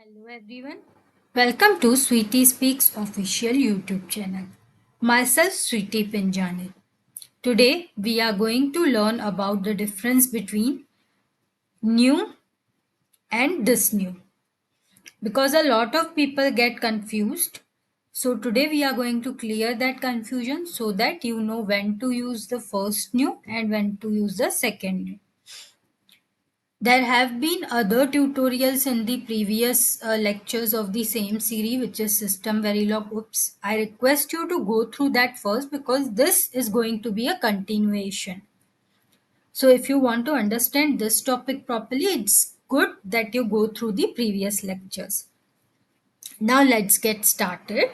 Hello everyone. Welcome to Sweetie Speaks official YouTube channel. Myself Sweetie Pinjani. Today we are going to learn about the difference between new and this new because a lot of people get confused. So today we are going to clear that confusion so that you know when to use the first new and when to use the second new. There have been other tutorials in the previous lectures of the same series, which is System Verilog. Oops. I request you to go through that first because this is going to be a continuation. So if you want to understand this topic properly, it's good that you go through the previous lectures. Now let's get started.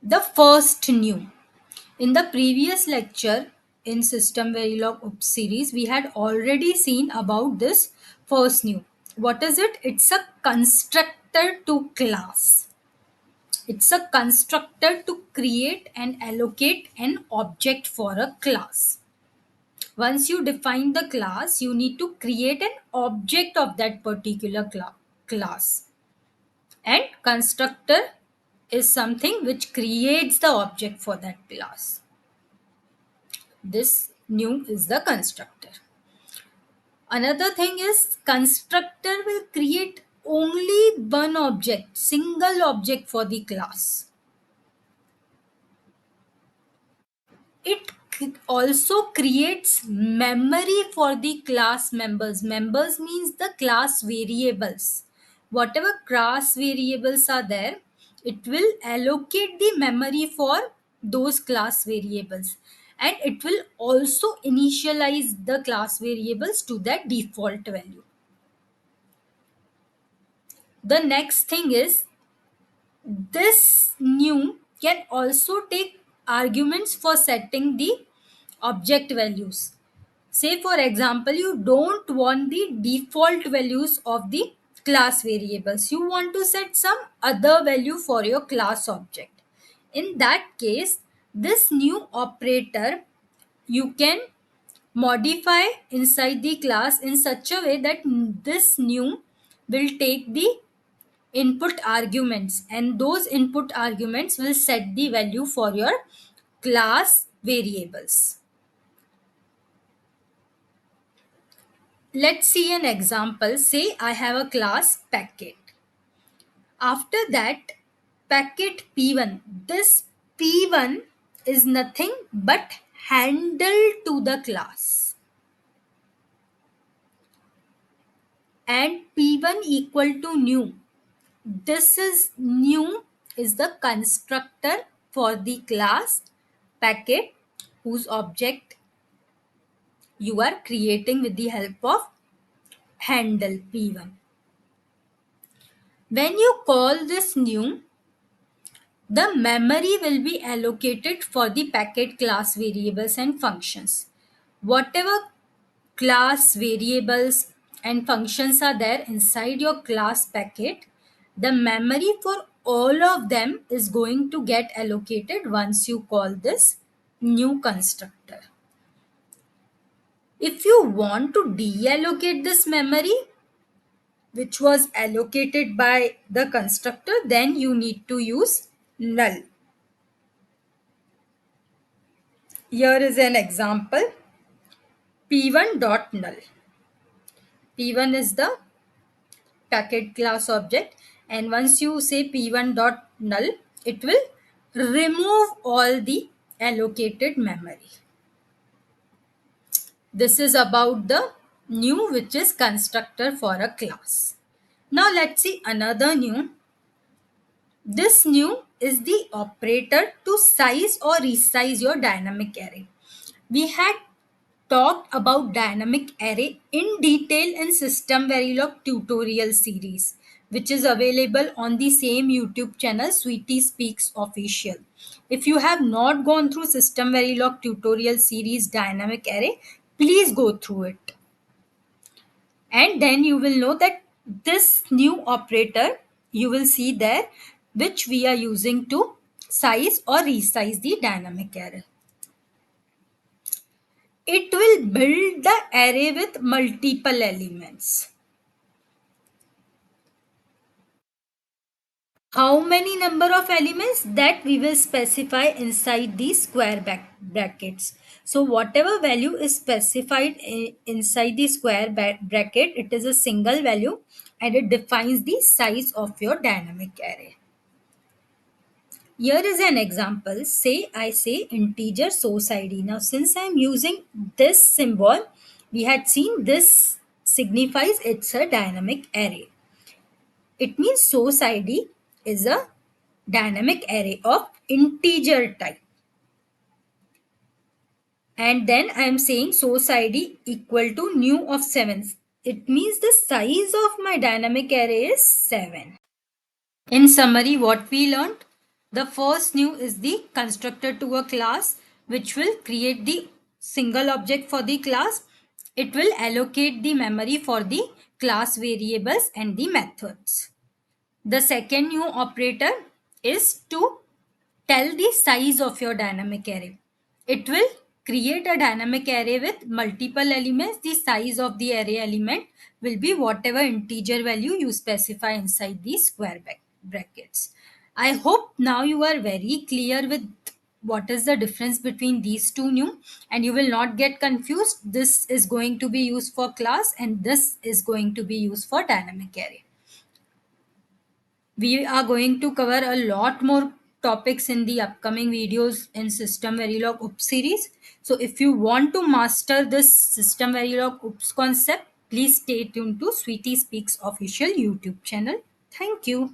The first new. In the previous lecture in System Verilog Oops series, we had already seen about this first new. What is it? It's a constructor to class. It's a constructor to create and allocate an object for a class. Once you define the class, you need to create an object of that particular class. And constructor is something which creates the object for that class. This new is the constructor. Another thing is constructor will create only one object, single object for the class. It also creates memory for the class members. Members means the class variables. Whatever class variables are there, it will allocate the memory for those class variables, and it will also initialize the class variables to their default value. The next thing is this new can also take arguments for setting the object values. Say for example, you don't want the default values of the class variables. You want to set some other value for your class object. In that case, this new operator you can modify inside the class in such a way that this new will take the input arguments, and those input arguments will set the value for your class variables. Let's see an example. Say I have a class packet. After that, packet p1. This p1 is nothing but handle to the class, and p1 equal to new. This is new is the constructor for the class packet whose object you are creating with the help of handle p1. When you call this new, the memory will be allocated for the packet class variables and functions. Whatever class variables and functions are there inside your class packet, the memory for all of them is going to get allocated once you call this new constructor. If you want to deallocate this memory, which was allocated by the constructor, then you need to use null. Here is an example, p1 dot null. P1 is the packet class object, and once you say p1 dot null, it will remove all the allocated memory. This is about the new, which is constructor for a class. Now let's see another new. This new is the operator to size or resize your dynamic array. We had talked about dynamic array in detail in System Verilog tutorial series, which is available on the same YouTube channel, Sweetie Speaks Official. If you have not gone through System Verilog tutorial series dynamic array, please go through it. And then you will know that this new operator you will see there, which we are using to size or resize the dynamic array. It will build the array with multiple elements. How many number of elements that we will specify inside the square brackets. So whatever value is specified inside the square bracket, it is a single value and it defines the size of your dynamic array. Here is an example. Say I say integer source id. Now since I am using this symbol, we had seen this signifies it's a dynamic array. It means source ID is a dynamic array of integer type. And then I am saying source ID equal to new of 7. It means the size of my dynamic array is 7. In summary, what we learned? The first new is the constructor to a class which will create the single object for the class. It will allocate the memory for the class variables and the methods. The second new operator is to tell the size of your dynamic array. It will create a dynamic array with multiple elements. The size of the array element will be whatever integer value you specify inside the square brackets. I hope now you are very clear with what is the difference between these two new, and you will not get confused. This is going to be used for class and this is going to be used for dynamic array. We are going to cover a lot more topics in the upcoming videos in System Verilog OOPS series. So if you want to master this System Verilog OOPS concept, please stay tuned to Sweetie Speaks official YouTube channel. Thank you.